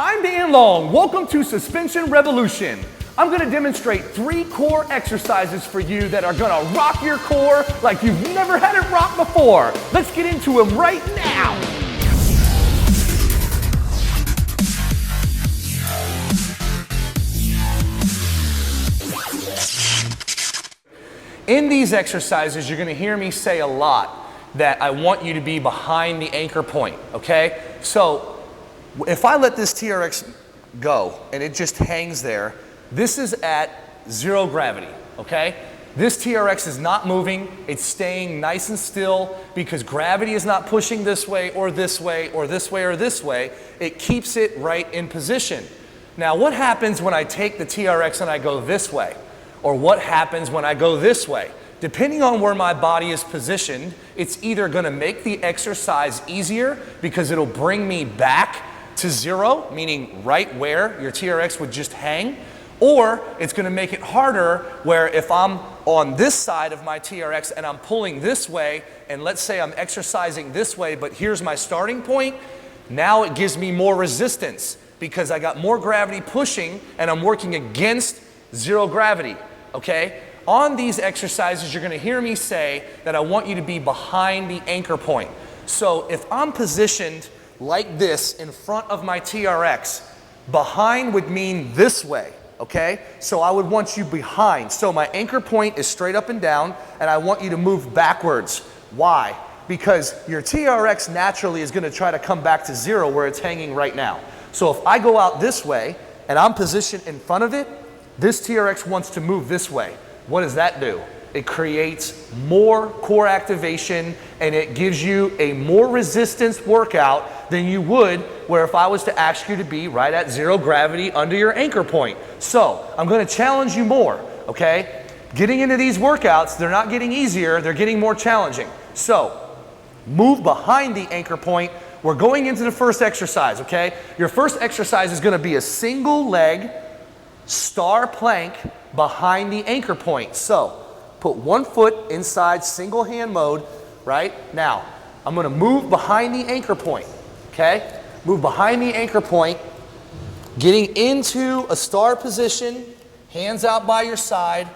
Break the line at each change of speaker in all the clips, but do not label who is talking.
I'm Dan Long. Welcome to Suspension Revolution. I'm going to demonstrate 3 core exercises for you that are going to rock your core like you've never had it rock before. Let's get into them right now. In these exercises, you're going to hear me say a lot that I want you to be behind the anchor point, okay? So if I let this TRX go and it just hangs there, this is at 0 gravity, okay? This TRX is not moving, it's staying nice and still because gravity is not pushing this way or this way or this way or this way. It keeps it right in position. Now what happens when I take the TRX and I go this way? Or what happens when I go this way? Depending on where my body is positioned, it's either going to make the exercise easier because it'll bring me back to 0, meaning right where your TRX would just hang, or it's going to make it harder where if I'm on this side of my TRX and I'm pulling this way, and let's say I'm exercising this way, but here's my starting point, now it gives me more resistance because I got more gravity pushing and I'm working against 0 gravity. Okay? On these exercises, you're going to hear me say that I want you to be behind the anchor point. So if I'm positioned like this in front of my TRX, behind would mean this way, okay? So I would want you behind. So my anchor point is straight up and down, and I want you to move backwards. Why? Because your TRX naturally is going to try to come back to 0 where it's hanging right now. So if I go out this way, and I'm positioned in front of it, this TRX wants to move this way. What does that do? It creates more core activation and it gives you a more resistance workout than you would where if I was to ask you to be right at 0 gravity under your anchor point. So I'm going to challenge you more, okay? Getting into these workouts, they're not getting easier, they're getting more challenging. So move behind the anchor point. We're going into the first exercise, okay? Your first exercise is going to be a single leg star plank behind the anchor point. So put one foot inside single hand mode, right? Now, I'm going to move behind the anchor point, okay? Move behind the anchor point, getting into a star position, hands out by your side,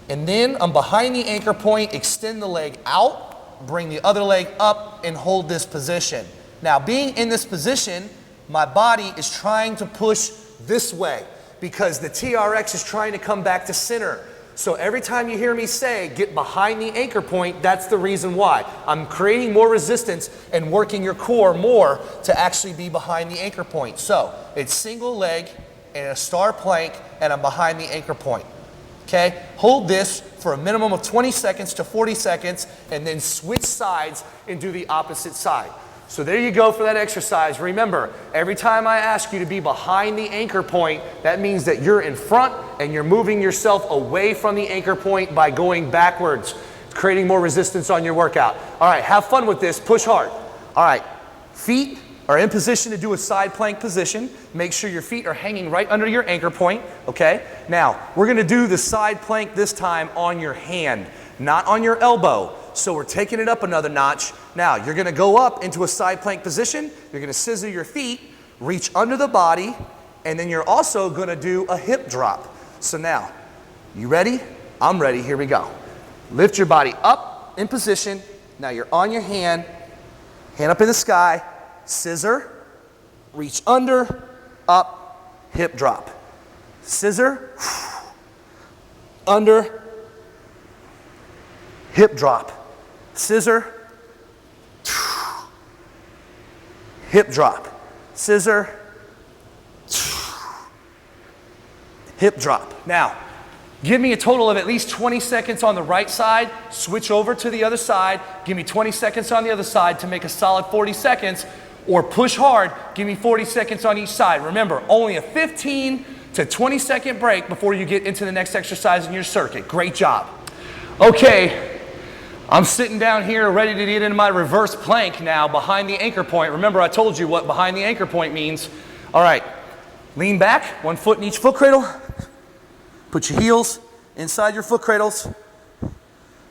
and then I'm behind the anchor point, extend the leg out, bring the other leg up, and hold this position. Now, being in this position, my body is trying to push this way because the TRX is trying to come back to center. So every time you hear me say get behind the anchor point, that's the reason why. I'm creating more resistance and working your core more to actually be behind the anchor point. So it's single leg and a star plank and I'm behind the anchor point. Okay, hold this for a minimum of 20 seconds to 40 seconds and then switch sides and do the opposite side. So there you go for that exercise. Remember, every time I ask you to be behind the anchor point, that means that you're in front and you're moving yourself away from the anchor point by going backwards, creating more resistance on your workout. All right, have fun with this. Push hard. All right, feet are in position to do a side plank position. Make sure your feet are hanging right under your anchor point, okay? Now, we're going to do the side plank this time on your hand, not on your elbow. So we're taking it up another notch. Now, you're going to go up into a side plank position. You're going to scissor your feet, reach under the body, and then you're also going to do a hip drop. So now, you ready? I'm ready. Here we go. Lift your body up in position. Now you're on your hand up in the sky, scissor, reach under, up, hip drop. Scissor, under, hip drop. Scissor, hip drop. Scissor, hip drop. Now, give me a total of at least 20 seconds on the right side, switch over to the other side, give me 20 seconds on the other side to make a solid 40 seconds, or push hard, give me 40 seconds on each side. Remember, only a 15 to 20 second break before you get into the next exercise in your circuit. Great job. Okay. I'm sitting down here ready to get into my reverse plank now behind the anchor point. Remember, I told you what behind the anchor point means. All right, lean back, one foot in each foot cradle. Put your heels inside your foot cradles.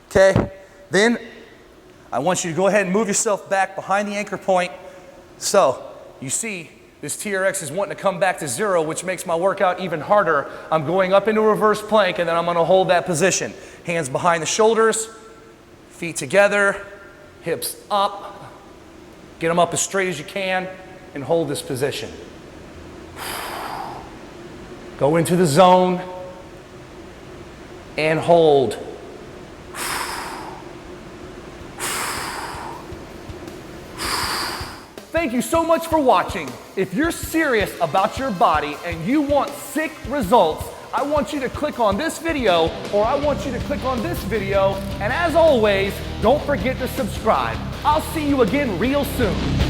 Okay, then I want you to go ahead and move yourself back behind the anchor point. So you see This TRX is wanting to come back to 0, which makes my workout even harder. I'm going up into a reverse plank, and then I'm gonna hold that position. Hands behind the shoulders, feet together, hips up. Get them up as straight as you can, and hold this position. Go into the zone, and hold. Thank you so much for watching. If you're serious about your body and you want sick results, I want you to click on this video, or I want you to click on this video, and as always, don't forget to subscribe. I'll see you again real soon.